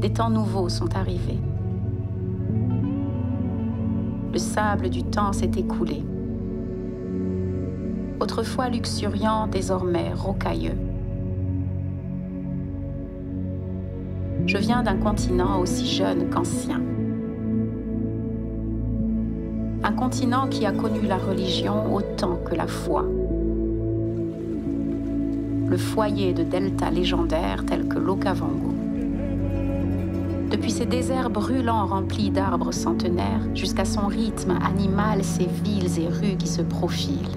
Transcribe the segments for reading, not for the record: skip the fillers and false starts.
Des temps nouveaux sont arrivés. Le sable du temps s'est écoulé. Autrefois luxuriant, désormais rocailleux. Je viens d'un continent aussi jeune qu'ancien. Un continent qui a connu la religion autant que la foi. Le foyer de deltas légendaires tels que l'Okavango. Depuis ses déserts brûlants remplis d'arbres centenaires, jusqu'à son rythme animal, ses villes et rues qui se profilent.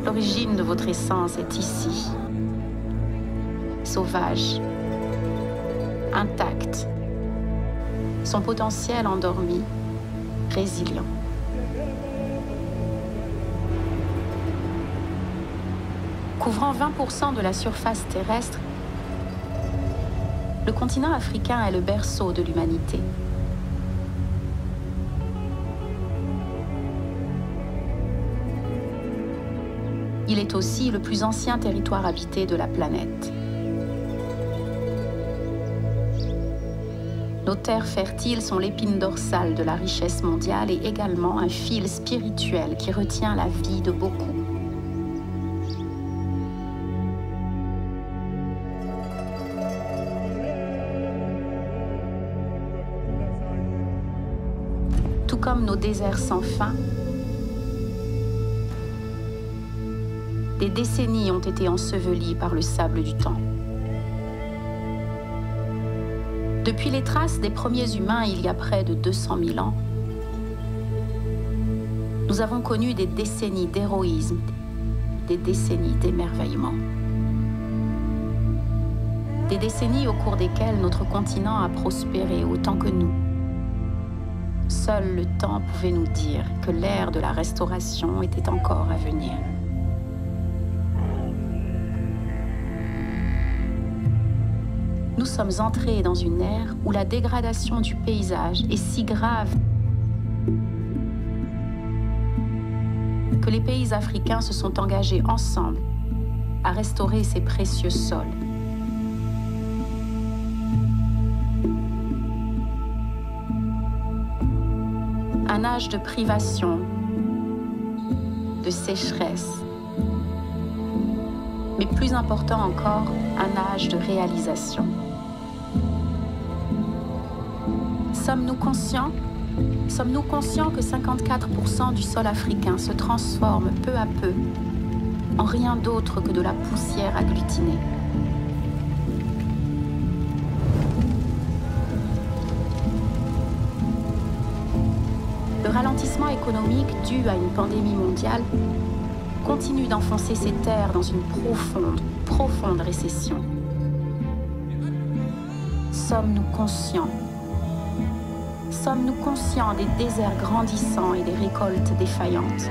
L'origine de votre essence est ici. Sauvage, intacte, son potentiel endormi, résilient. Couvrant 20% de la surface terrestre, le continent africain est le berceau de l'humanité. Il est aussi le plus ancien territoire habité de la planète. Nos terres fertiles sont l'épine dorsale de la richesse mondiale et également un fil spirituel qui retient la vie de beaucoup. Tout comme nos déserts sans fin, des décennies ont été ensevelies par le sable du temps. Depuis les traces des premiers humains il y a près de 200 000 ans, nous avons connu des décennies d'héroïsme, des décennies d'émerveillement. Des décennies au cours desquelles notre continent a prospéré autant que nous. Seul le temps pouvait nous dire que l'ère de la restauration était encore à venir. Nous sommes entrés dans une ère où la dégradation du paysage est si grave que les pays africains se sont engagés ensemble à restaurer ces précieux sols. Un âge de privation, de sécheresse, mais plus important encore, un âge de réalisation. Sommes-nous conscients que 54% du sol africain se transforme peu à peu en rien d'autre que de la poussière agglutinée? Le ralentissement économique dû à une pandémie mondiale continue d'enfoncer ces terres dans une profonde récession. Sommes-nous conscients des déserts grandissants et des récoltes défaillantes?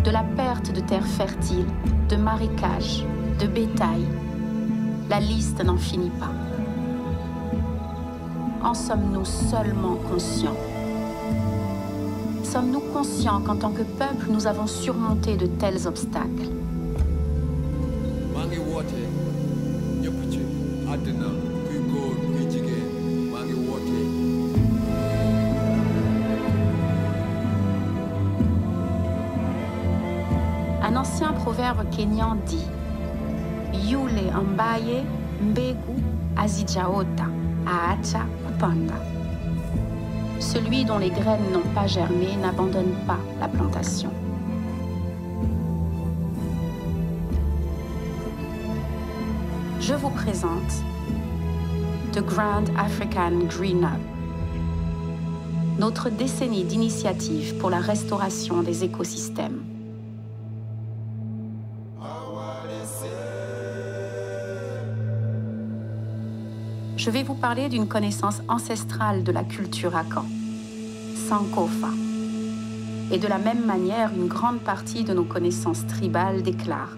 De la perte de terres fertiles, de marécages, de bétail. La liste n'en finit pas. En sommes-nous seulement conscients? Sommes-nous conscients qu'en tant que peuple, nous avons surmonté de tels obstacles? Un ancien proverbe kényan dit « Yule ambaye mbegu azijaota aacha kupanda ». Celui dont les graines n'ont pas germé n'abandonne pas la plantation. Je vous présente The Grand African Green Up, notre décennie d'initiatives pour la restauration des écosystèmes. Je vais vous parler d'une connaissance ancestrale de la culture Akan, Sankofa. Et de la même manière, une grande partie de nos connaissances tribales déclare: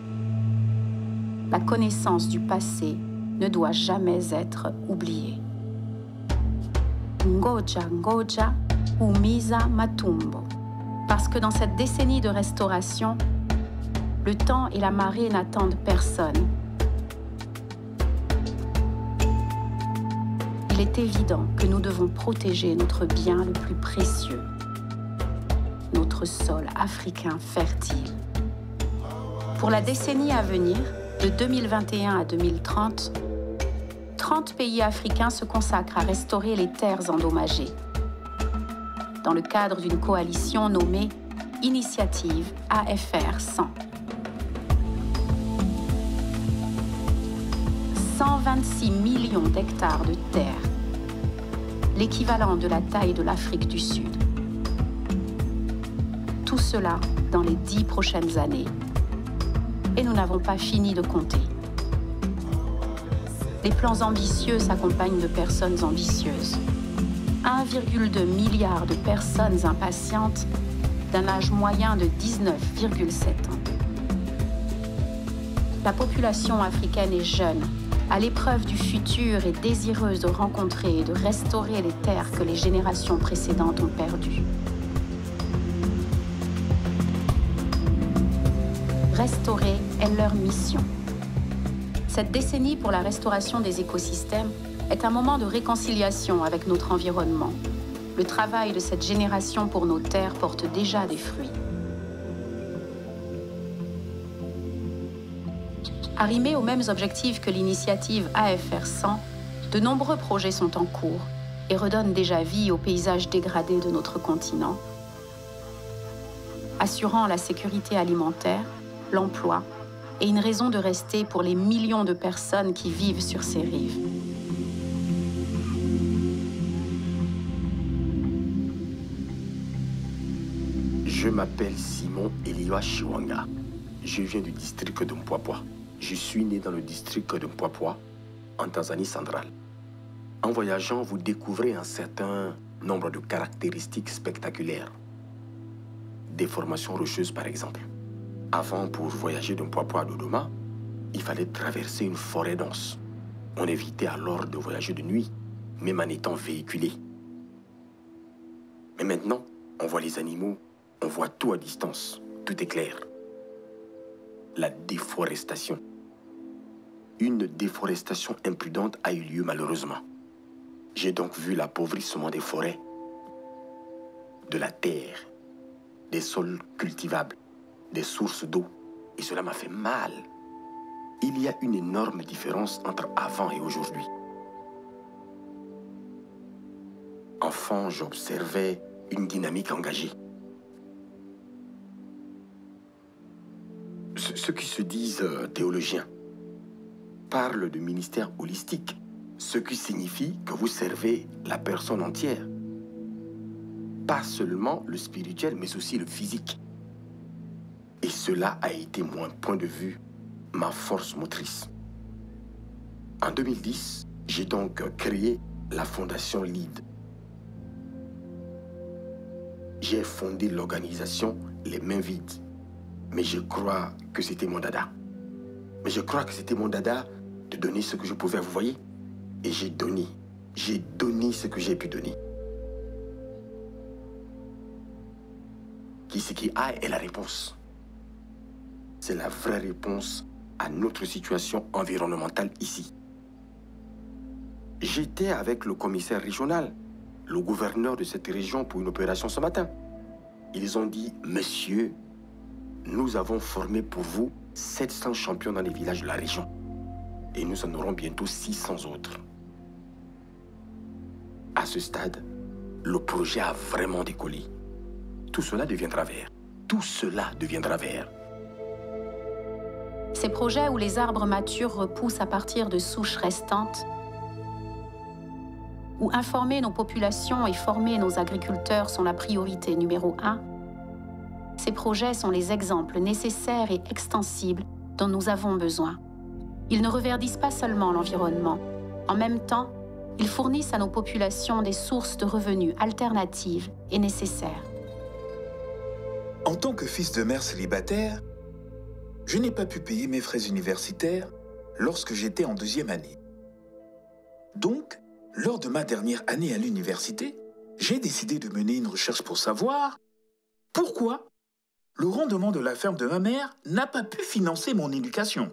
la connaissance du passé ne doit jamais être oubliée. Ngoja ngoja umiza matumbo. Parce que dans cette décennie de restauration, le temps et la marée n'attendent personne. Il est évident que nous devons protéger notre bien le plus précieux, notre sol africain fertile. Pour la décennie à venir, de 2021 à 2030, 30 pays africains se consacrent à restaurer les terres endommagées, dans le cadre d'une coalition nommée Initiative AFR 100. 126 millions d'hectares de terre, l'équivalent de la taille de l'Afrique du Sud. Tout cela dans les 10 prochaines années. Et nous n'avons pas fini de compter. Les plans ambitieux s'accompagnent de personnes ambitieuses. 1,2 milliard de personnes impatientes d'un âge moyen de 19,7 ans. La population africaine est jeune, à l'épreuve du futur et désireuse de rencontrer et de restaurer les terres que les générations précédentes ont perdues. Restaurer est leur mission. Cette décennie pour la restauration des écosystèmes est un moment de réconciliation avec notre environnement. Le travail de cette génération pour nos terres porte déjà des fruits. Arrimés aux mêmes objectifs que l'initiative AFR 100, de nombreux projets sont en cours et redonnent déjà vie aux paysages dégradés de notre continent, assurant la sécurité alimentaire, l'emploi et une raison de rester pour les millions de personnes qui vivent sur ces rives. Je m'appelle Simon Eliwa Chiwanga. Je viens du district de Mpwapwa. Je suis né dans le district de Mpwapwa, en Tanzanie centrale. En voyageant, vous découvrez un certain nombre de caractéristiques spectaculaires. Des formations rocheuses, par exemple. Avant, pour voyager de Mpwapwa à Dodoma, il fallait traverser une forêt dense. On évitait alors de voyager de nuit, même en étant véhiculé. Mais maintenant, on voit les animaux, on voit tout à distance, tout est clair. La déforestation. Une déforestation imprudente a eu lieu malheureusement. J'ai donc vu l'appauvrissement des forêts, de la terre, des sols cultivables, des sources d'eau. Et cela m'a fait mal. Il y a une énorme différence entre avant et aujourd'hui. Enfant, j'observais une dynamique engagée. Ceux qui se disent théologiens parlent de ministère holistique, ce qui signifie que vous servez la personne entière. Pas seulement le spirituel, mais aussi le physique. Et cela a été mon point de vue, ma force motrice. En 2010, j'ai donc créé la fondation LEAD. J'ai fondé l'organisation Les Mains Vides. Mais je crois que c'était mon dada. Mais je crois que c'était mon dada de donner ce que je pouvais, vous voyez. Et j'ai donné ce que j'ai pu donner. Qui c'est qui a est la réponse. C'est la vraie réponse à notre situation environnementale ici. J'étais avec le commissaire régional, le gouverneur de cette région pour une opération ce matin. Ils ont dit, monsieur, nous avons formé pour vous 700 champions dans les villages de la région. Et nous en aurons bientôt 600 autres. À ce stade, le projet a vraiment décollé. Tout cela deviendra vert. Tout cela deviendra vert. Ces projets où les arbres matures repoussent à partir de souches restantes, où informer nos populations et former nos agriculteurs sont la priorité numéro 1, ces projets sont les exemples nécessaires et extensibles dont nous avons besoin. Ils ne reverdissent pas seulement l'environnement. En même temps, ils fournissent à nos populations des sources de revenus alternatives et nécessaires. En tant que fils de mère célibataire, je n'ai pas pu payer mes frais universitaires lorsque j'étais en 2e année. Donc, lors de ma dernière année à l'université, j'ai décidé de mener une recherche pour savoir Pourquoi le rendement de la ferme de ma mère n'a pas pu financer mon éducation?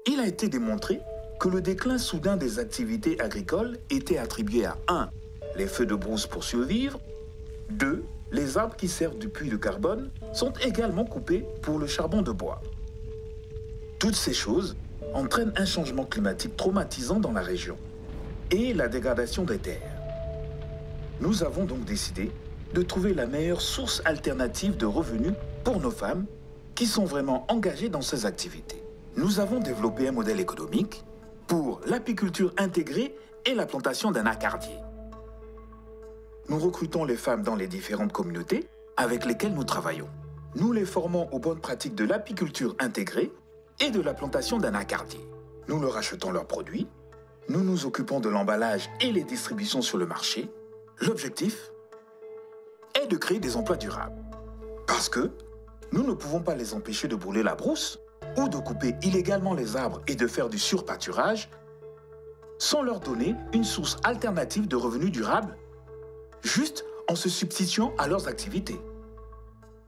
Il a été démontré que le déclin soudain des activités agricoles était attribué à 1. Les feux de brousse pour survivre. 2. Les arbres qui servent du puits de carbone sont également coupés pour le charbon de bois. Toutes ces choses entraînent un changement climatique traumatisant dans la région et la dégradation des terres. Nous avons donc décidé de trouver la meilleure source alternative de revenus pour nos femmes qui sont vraiment engagées dans ces activités. Nous avons développé un modèle économique pour l'apiculture intégrée et la plantation d'un anacardier. Nous recrutons les femmes dans les différentes communautés avec lesquelles nous travaillons. Nous les formons aux bonnes pratiques de l'apiculture intégrée et de la plantation d'un anacardier. Nous leur achetons leurs produits, nous nous occupons de l'emballage et les distributions sur le marché. L'objectif est de créer des emplois durables. Parce que nous ne pouvons pas les empêcher de brûler la brousse ou de couper illégalement les arbres et de faire du surpâturage sans leur donner une source alternative de revenus durables, juste en se substituant à leurs activités.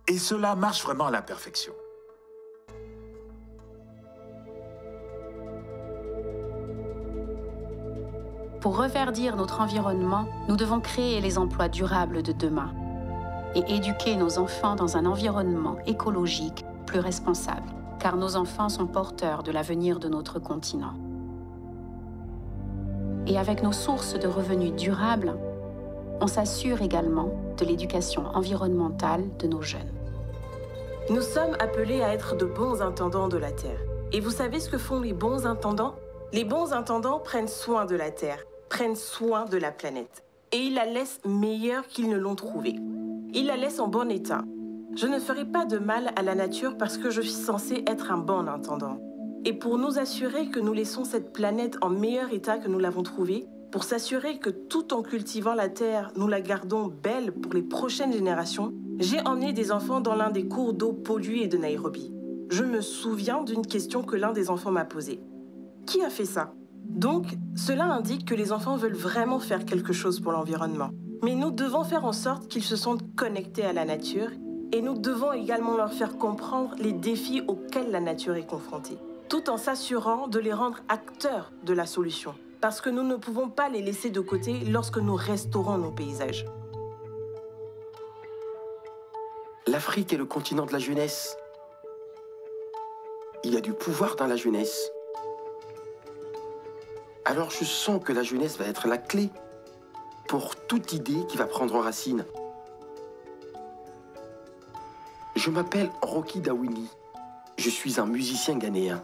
Et cela marche vraiment à la perfection. Pour reverdir notre environnement, nous devons créer les emplois durables de demain et éduquer nos enfants dans un environnement écologique plus responsable, car nos enfants sont porteurs de l'avenir de notre continent. Et avec nos sources de revenus durables, on s'assure également de l'éducation environnementale de nos jeunes. Nous sommes appelés à être de bons intendants de la Terre. Et vous savez ce que font les bons intendants? Les bons intendants prennent soin de la Terre, prennent soin de la planète. Et ils la laissent meilleure qu'ils ne l'ont trouvée. Ils la laissent en bon état. Je ne ferai pas de mal à la nature parce que je suis censé être un bon intendant. Et pour nous assurer que nous laissons cette planète en meilleur état que nous l'avons trouvée, pour s'assurer que tout en cultivant la terre, nous la gardons belle pour les prochaines générations, j'ai emmené des enfants dans l'un des cours d'eau pollués de Nairobi. Je me souviens d'une question que l'un des enfants m'a posée. Qui a fait ça? Donc, cela indique que les enfants veulent vraiment faire quelque chose pour l'environnement. Mais nous devons faire en sorte qu'ils se sentent connectés à la nature et nous devons également leur faire comprendre les défis auxquels la nature est confrontée, tout en s'assurant de les rendre acteurs de la solution. Parce que nous ne pouvons pas les laisser de côté lorsque nous restaurons nos paysages. L'Afrique est le continent de la jeunesse. Il y a du pouvoir dans la jeunesse. Alors je sens que la jeunesse va être la clé pour toute idée qui va prendre racine. Je m'appelle Rocky Dawini. Je suis un musicien ghanéen.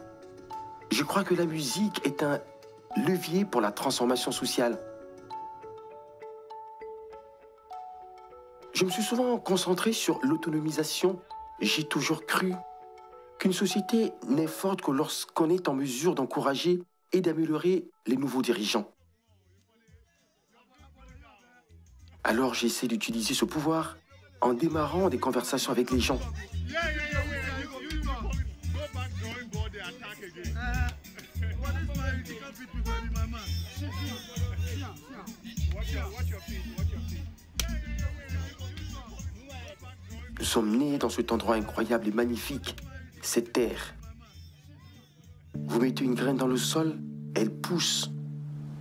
Je crois que la musique est un levier pour la transformation sociale. Je me suis souvent concentré sur l'autonomisation. J'ai toujours cru qu'une société n'est forte que lorsqu'on est en mesure d'encourager et d'améliorer les nouveaux dirigeants. Alors j'essaie d'utiliser ce pouvoir en démarrant des conversations avec les gens. Nous sommes nés dans cet endroit incroyable et magnifique, cette terre. Vous mettez une graine dans le sol, elle pousse.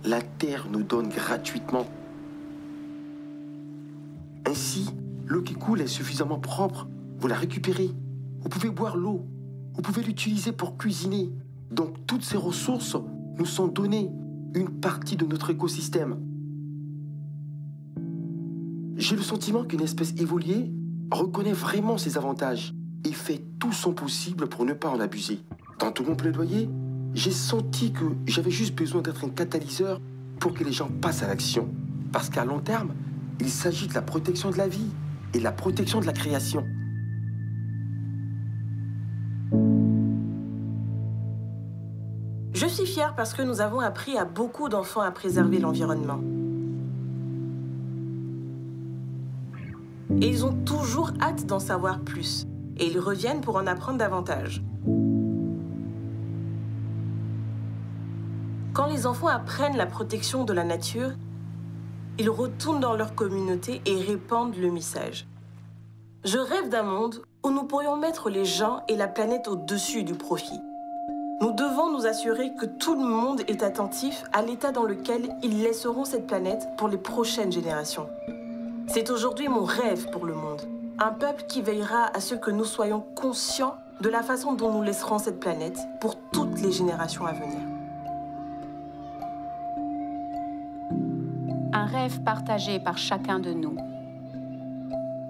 La terre nous donne gratuitement. Ainsi, l'eau qui coule est suffisamment propre, vous la récupérez. Vous pouvez boire l'eau, vous pouvez l'utiliser pour cuisiner. Donc toutes ces ressources nous sont données, une partie de notre écosystème. J'ai le sentiment qu'une espèce évoluée reconnaît vraiment ses avantages et fait tout son possible pour ne pas en abuser. Dans tout mon plaidoyer, j'ai senti que j'avais juste besoin d'être un catalyseur pour que les gens passent à l'action. Parce qu'à long terme, il s'agit de la protection de la vie et de la protection de la création. Je suis fière parce que nous avons appris à beaucoup d'enfants à préserver l'environnement. Et ils ont toujours hâte d'en savoir plus. Et ils reviennent pour en apprendre davantage. Quand les enfants apprennent la protection de la nature, ils retournent dans leur communauté et répandent le message. Je rêve d'un monde où nous pourrions mettre les gens et la planète au-dessus du profit. Nous devons nous assurer que tout le monde est attentif à l'état dans lequel ils laisseront cette planète pour les prochaines générations. C'est aujourd'hui mon rêve pour le monde. Un peuple qui veillera à ce que nous soyons conscients de la façon dont nous laisserons cette planète pour toutes les générations à venir. Un rêve partagé par chacun de nous.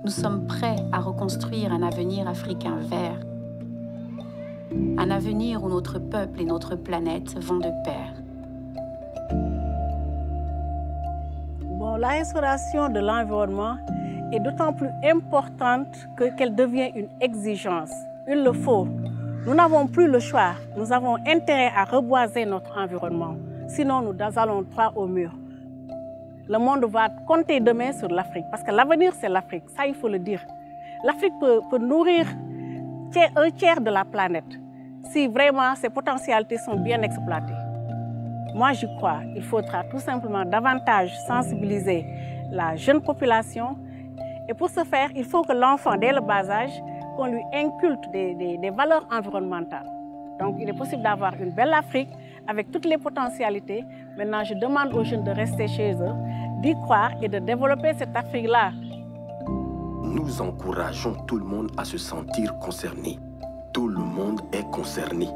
Nous sommes prêts à reconstruire un avenir africain vert. Un avenir où notre peuple et notre planète vont de pair. Bon, la restauration de l'environnement est d'autant plus importante qu'elle devient une exigence. Il le faut. Nous n'avons plus le choix. Nous avons intérêt à reboiser notre environnement. Sinon, nous allons droit au mur. Le monde va compter demain sur l'Afrique. Parce que l'avenir, c'est l'Afrique. Ça, il faut le dire. L'Afrique peut nourrir un tiers de la planète si vraiment ses potentialités sont bien exploitées. Moi, j'y crois. Il faudra tout simplement davantage sensibiliser la jeune population. Et pour ce faire, il faut que l'enfant, dès le bas âge, qu'on lui inculque des valeurs environnementales. Donc, il est possible d'avoir une belle Afrique avec toutes les potentialités. Maintenant, je demande aux jeunes de rester chez eux, d'y croire et de développer cette Afrique-là. Nous encourageons tout le monde à se sentir concerné. Tout le monde est concerné.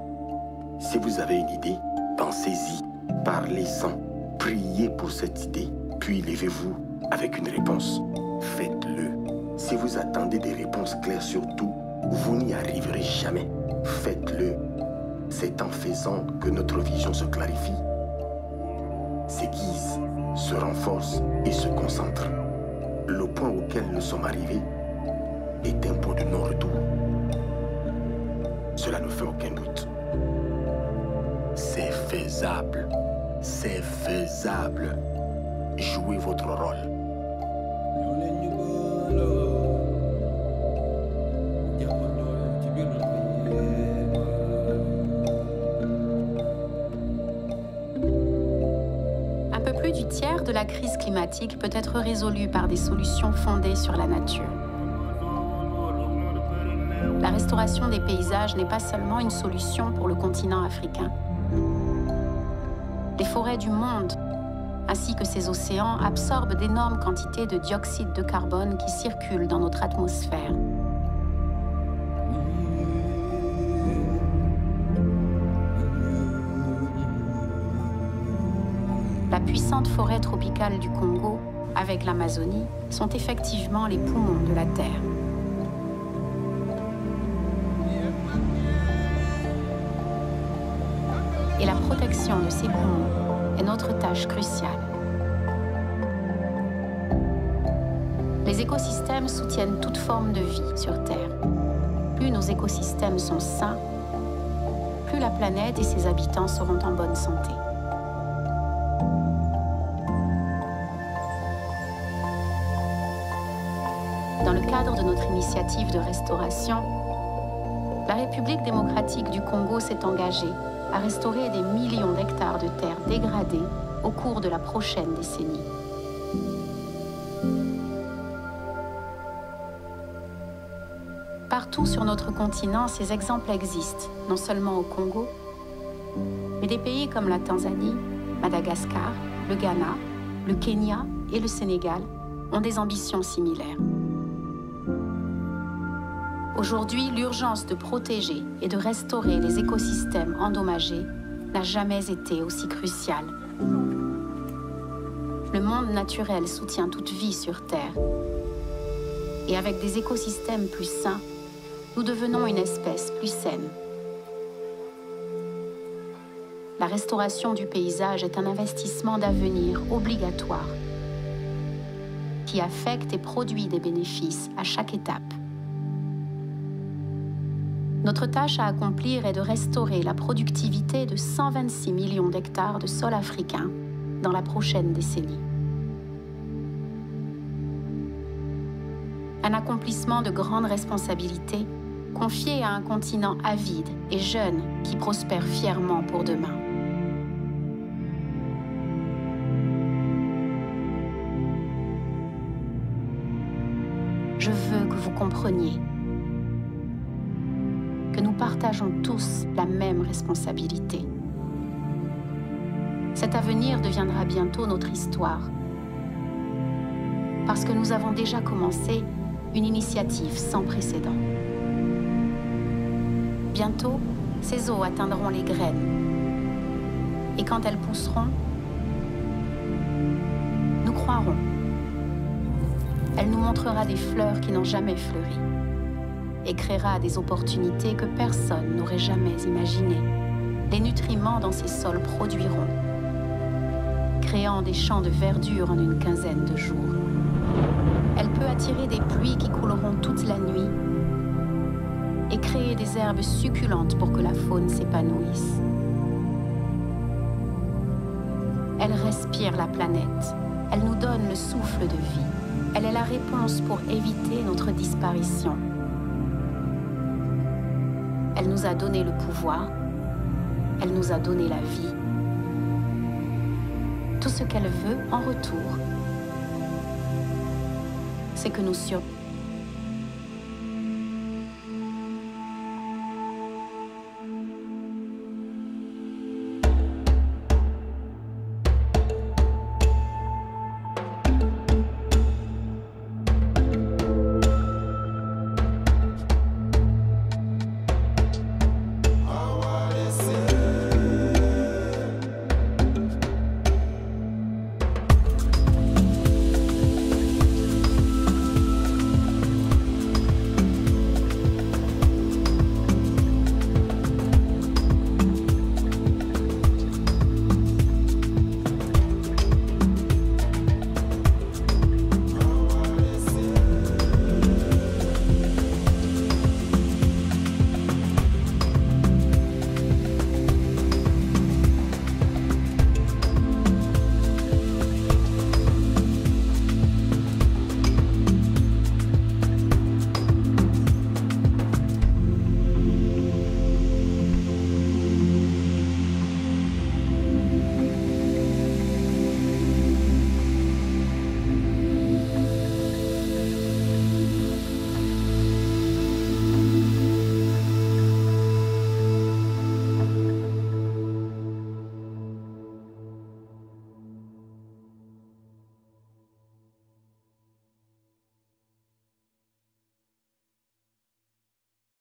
Si vous avez une idée, pensez-y, parlez-en, priez pour cette idée, puis levez-vous avec une réponse. Faites-le. Si vous attendez des réponses claires sur tout, vous n'y arriverez jamais. Faites-le. C'est en faisant que notre vision se clarifie, s'aiguise, se renforce et se concentre. Le point auquel nous sommes arrivés est un point de non-retour. Cela ne fait aucun doute. C'est faisable. C'est faisable. Jouez votre rôle. Un peu plus du tiers de la crise climatique peut être résolue par des solutions fondées sur la nature. La restauration des paysages n'est pas seulement une solution pour le continent africain. Les forêts du monde, ainsi que ces océans, absorbent d'énormes quantités de dioxyde de carbone qui circulent dans notre atmosphère. La puissante forêt tropicale du Congo, avec l'Amazonie, sont effectivement les poumons de la Terre. Et la protection de ces poumons est notre tâche cruciale. Les écosystèmes soutiennent toute forme de vie sur Terre. Plus nos écosystèmes sont sains, plus la planète et ses habitants seront en bonne santé. Dans le cadre de notre initiative de restauration, la République démocratique du Congo s'est engagée à restaurer des millions d'hectares de terres dégradées au cours de la prochaine décennie. Partout sur notre continent, ces exemples existent, non seulement au Congo, mais des pays comme la Tanzanie, Madagascar, le Ghana, le Kenya et le Sénégal ont des ambitions similaires. Aujourd'hui, l'urgence de protéger et de restaurer les écosystèmes endommagés n'a jamais été aussi cruciale. Le monde naturel soutient toute vie sur Terre. Et avec des écosystèmes plus sains, nous devenons une espèce plus saine. La restauration du paysage est un investissement d'avenir obligatoire qui affecte et produit des bénéfices à chaque étape. Notre tâche à accomplir est de restaurer la productivité de 126 millions d'hectares de sol africain dans la prochaine décennie. Un accomplissement de grande responsabilité confié à un continent avide et jeune qui prospère fièrement pour demain. veut que vous compreniez que nous partageons tous la même responsabilité. Cet avenir deviendra bientôt notre histoire, parce que nous avons déjà commencé une initiative sans précédent. Bientôt, ces eaux atteindront les graines, et quand elles pousseront, nous croirons. Elle nous montrera des fleurs qui n'ont jamais fleuri et créera des opportunités que personne n'aurait jamais imaginées. Les nutriments dans ces sols produiront, créant des champs de verdure en une quinzaine de jours. Elle peut attirer des pluies qui couleront toute la nuit et créer des herbes succulentes pour que la faune s'épanouisse. Elle respire la planète. Elle nous donne le souffle de vie. Elle est la réponse pour éviter notre disparition. Elle nous a donné le pouvoir. Elle nous a donné la vie. Tout ce qu'elle veut en retour, c'est que nous survivions.